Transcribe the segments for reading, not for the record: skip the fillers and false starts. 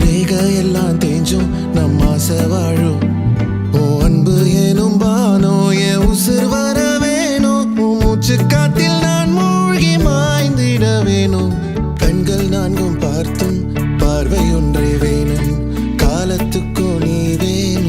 கைரேகையெல்லாம் தேஞ்சும் நம் ஆசை வாழும். ஓ அன்பு ஏனும் பானோ என் உசுர் வர வேணும். மூச்சு காத்தில் நான் மூழ்கி மாய்ந்திட வேணும். கண்கள் நான்கும் பார்த்தும் பார்வை ஒன்றே வேணும். காலத்துக்கும் நீ வேணும்.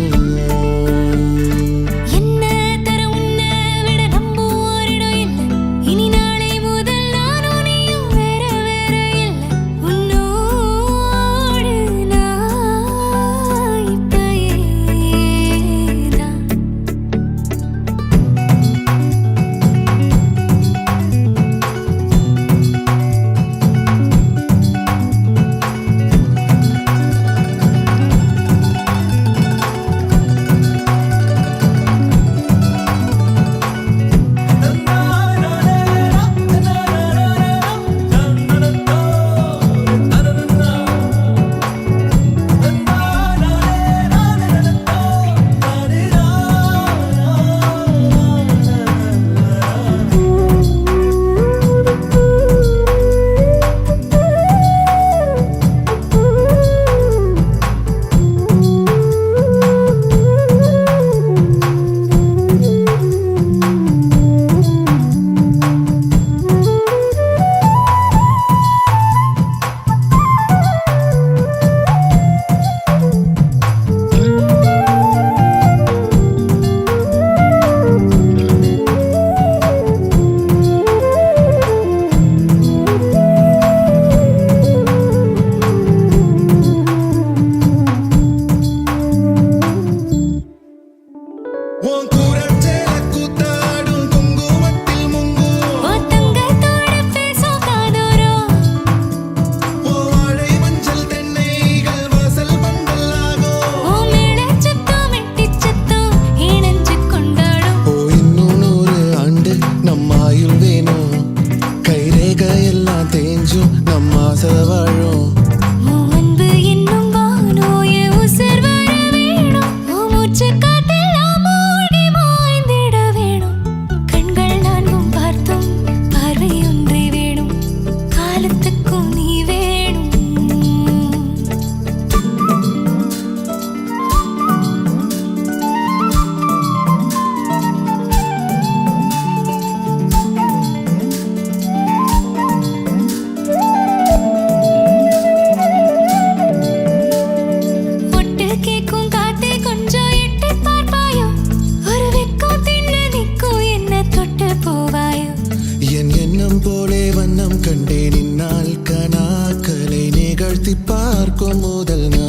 பார்க்கும் முதல் நாள்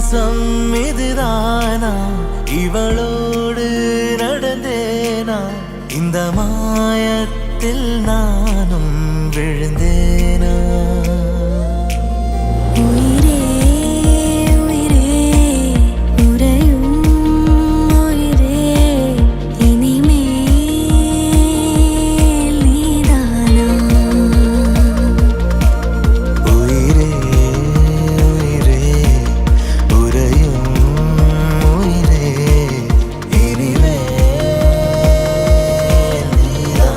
மாசம் இதுதானா, இவளோடு நடந்தேனா, இந்த மாயத்தில் நானும் விழுந்தேனா. உயிரே உயிரே உறையும் உயிரே இனிமேல் நீதானா. உயிரே உயிரே உறையும் உயிரே இனிமேல் நீதானா.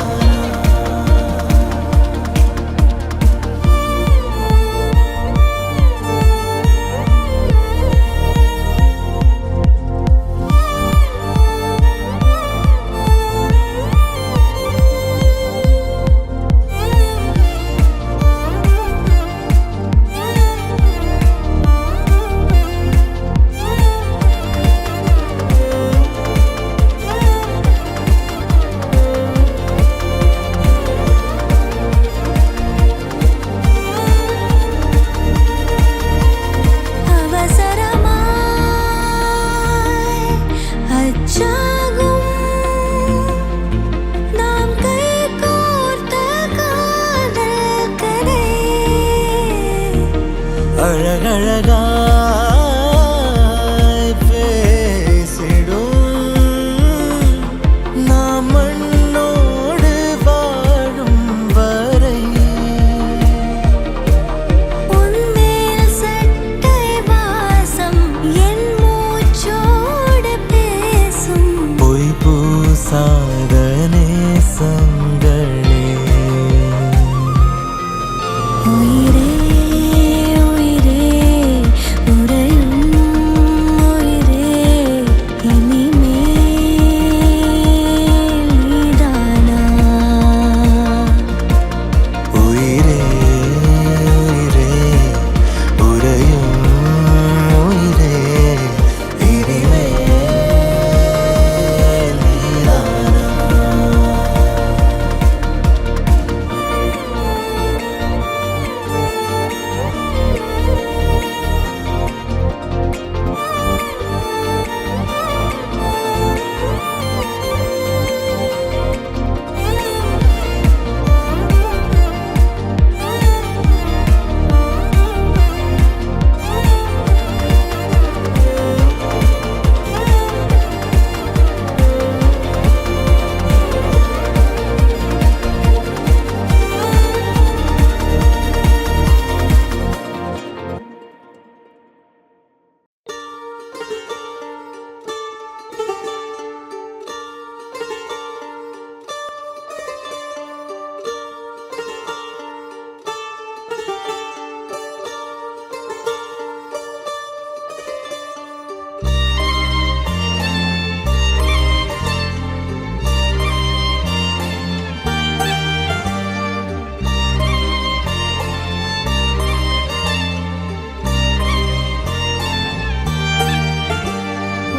அவசரமாய் அச்சாகும் நாம் கைகோர்த்த காதல் கதை. அழகழகாய் பேசிடும் நாம் மண்ணோடு வாழும் வரை. உன்மேல் சட்டை வாசம் என் மூச்சோடு பேசும். பொய் பூசாத நேசங்களே. உயிரே உயிரே உறையும் உயிரே இனிமேல் நீதானா. உயிரே உயிரே உறையும் உயிரே இனிமேல் நீதானா.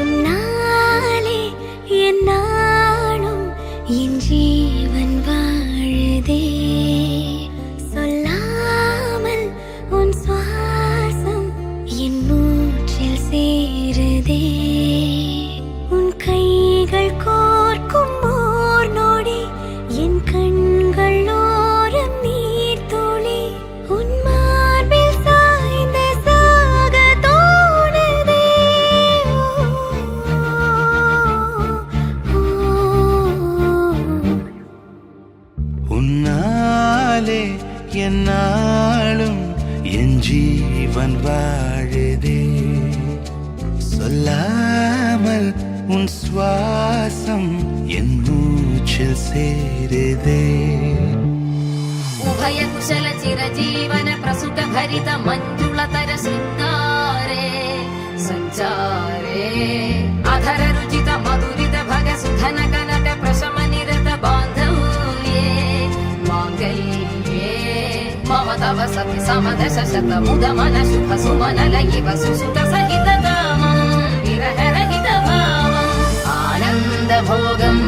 உன்னாலே என் நாளும் என் ஜீவன் வாழுதே. சொல்லாமல் உன் சுவாசம் என் மூச்சில் சேருதே. உன் கைகள் கோர்க்கும் ஓர் நொடி என் கண்கள் ஓரம் நீர் துளி. உன் மார்பில் சாய்ந்து சாக தோணுதே. உன்னாலே என்னாலும் என் ஜீவன் வாழுதே. சொல்லாமல் உன் சுவாசம் என் மூச்சில் சேருதே. उभय कुशल चिरजीवन प्रसुख भरित मञ्जुलतर शृङ्गारे सञ्चारे अधर रुचित मधुरित भग सुधन कनक प्रशम निरत बान्धव्ये माङ्गल्ये मम तव सति समदश शत मुद मन शुभ सुमन लयिव सुसुत सहित कामं विरह रहित भावम् आनन्द भोगम्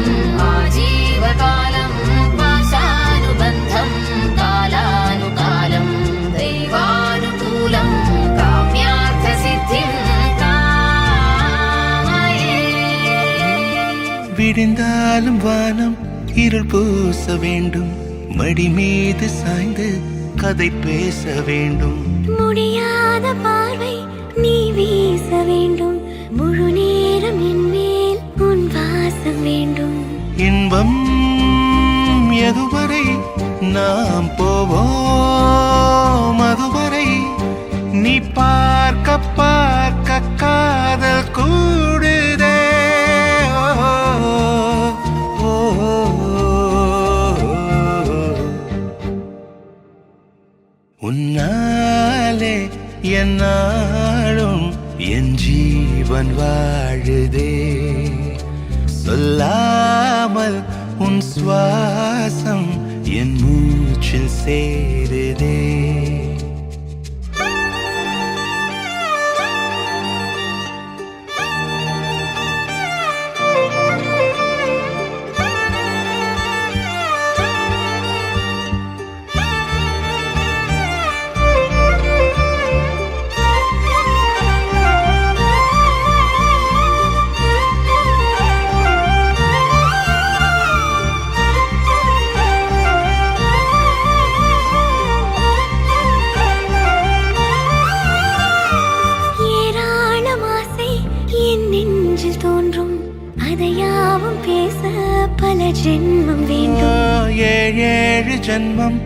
आजीवकालं पाशानुबन्धं कालानुकालं दैवानुकूलं काम्यार्थसिद्धिं விழுந்தாலும் வானம் இருள் பூச வேண்டும், மடி மீது சாய்ந்து கதை பேச வேண்டும். முடியாத பார்வை நீ வீச வேண்டும், முழு நேரம் என் மேல் உன் வாசம் வேண்டும். இன்பம் எதுவரை நாம் போவோம், அதுவரை நீ பார்க்க பார்க்க காதல் கூடுதே. உன்னாலே என்னாலும் என் ஜீவன் வாழுதே, சொல்லாமல் உன் சுவாசம் என் மூச்சில் சேருதே. அதையாவும் பேச பல ஜென்மம் வேண்டும். ஏழு ஜென்மம்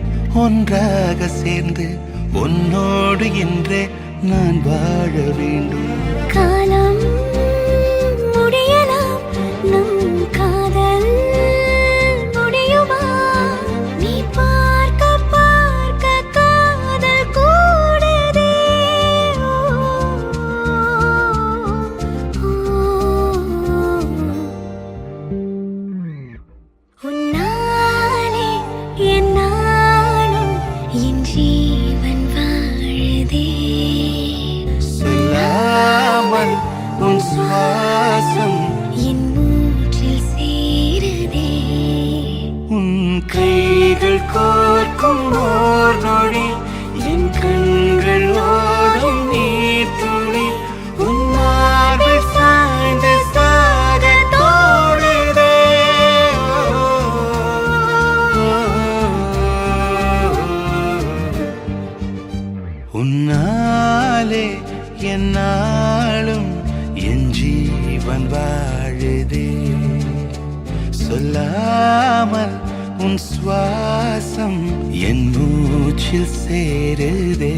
ஒன்றாக சேர்ந்து உன்னோடு இன்றே நான் வாழ வேண்டும். காலம் முடியலாம், நம் காதல் முடியுமா? நீ பார்க்க பார்க்க காதல் கூடுதே. உன்னாலே என்னாலும் என் ஜீவன் வாழுதே, சொல்லாமல் உன் சுவாசம் என் மூச்சில் சேருதே. உன் கைகள் கோர்க்கும் ஓர் நொடி என் கண்கள் ஓடும் நீர் துளி, உன் மார்பில் சாய்ந்து சாக தோடுதே. உன்னாலே என்னாலும் என் ஜீவன் வாழுதே, சொல்லாமல் உன் சுவாசம் என் மூச்சில் சேருதே.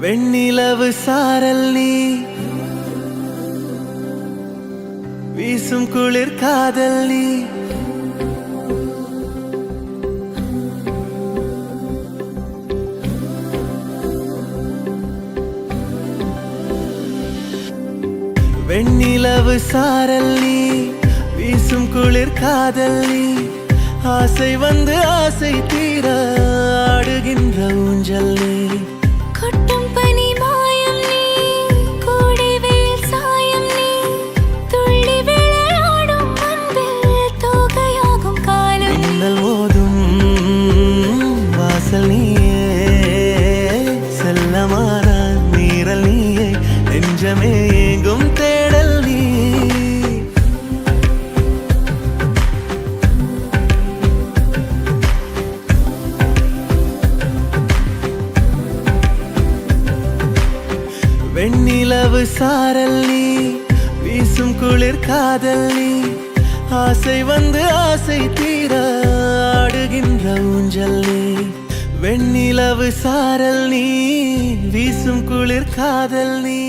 வெண்ணிலவு சாரல் நீ, வீசும் குளிர் காதல் நீ, வெண்ணிலவு சாரல் நீ, வீசும் குளிர் காதல் நீ, ஆசை வந்து ஆசை தீர ஆடுகின்ற ஊஞ்சல் நீ. கொட்டும் பனி மாயம் நீ, கோடை வெயில் சாயம் நீ, துள்ளி விளையாடும் அன்பில் தோகையாகும் காலம். மின்னல் மோதும் வாசல் நீயே, செல்லமான நீரல் நீயே, நெஞ்சமே எங்கும் தேடல் நீ. வெண்ணிலவு சாரல் நீ, வீசும் குளிர் காதல் நீ, ஆசை வந்து ஆசை தீர ஆடுகின்ற ஊஞ்சல் நீ. வெண்ணிலவு சாரல் நீ, வீசும் குளிர் காதல் நீ.